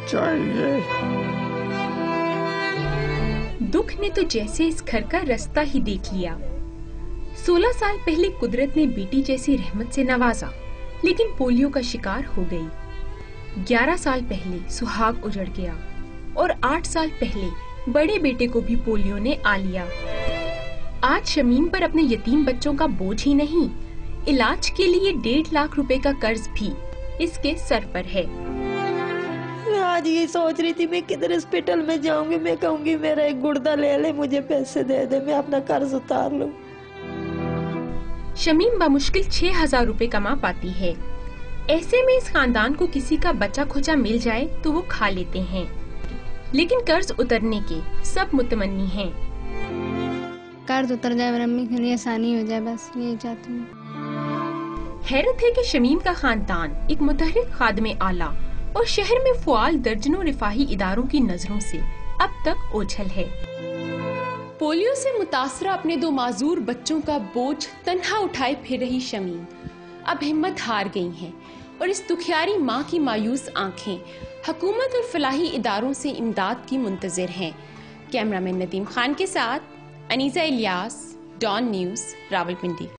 चाहिए। दुख ने तो जैसे इस घर का रास्ता ही देख लिया। 16 साल पहले कुदरत ने बेटी जैसी रहमत से नवाजा, लेकिन पोलियो का शिकार हो गई। 11 साल पहले सुहाग उजड़ गया और 8 साल पहले बड़े बेटे को भी पोलियो ने आ लिया। आज शमीम पर अपने यतीम बच्चों का बोझ ही नहीं, इलाज के लिए 1.5 लाख रुपए का कर्ज भी इसके सर पर है। मैं आज ये सोच रही थी मैं किधर हॉस्पिटल में जाऊंगी, मैं कहूंगी मेरा एक गुर्दा ले ले, मुझे पैसे दे दे, मैं अपना कर्ज उतार लूं। शमीम बामुश्किल 6,000 रुपए कमा पाती है। ऐसे में इस खानदान को किसी का बचा खुचा मिल जाए तो वो खा लेते हैं, लेकिन कर्ज उतरने के सब मुतमन्नी हैं। कर्ज उतर जाए और अम्मी के लिए आसानी हो जाए, बस यही चाहती हूँ। हैरत है कि शमीम का खानदान एक मुतहरिक खादमे आला और शहर में फ़ुआल दर्जनों रिफाही इदारों की नजरों से अब तक ओझल है। पोलियो से मुतासरा अपने 2 माजूर बच्चों का बोझ तन्हा उठाए फिर रही शमीम अब हिम्मत हार गई हैं और इस दुखियारी माँ की मायूस आंखें हुकूमत और फलाही इदारों से इमदाद की मुंतजिर हैं। कैमरामैन नदीम खान के साथ अनीसा इलियास, डॉन न्यूज़, रावलपिंडी।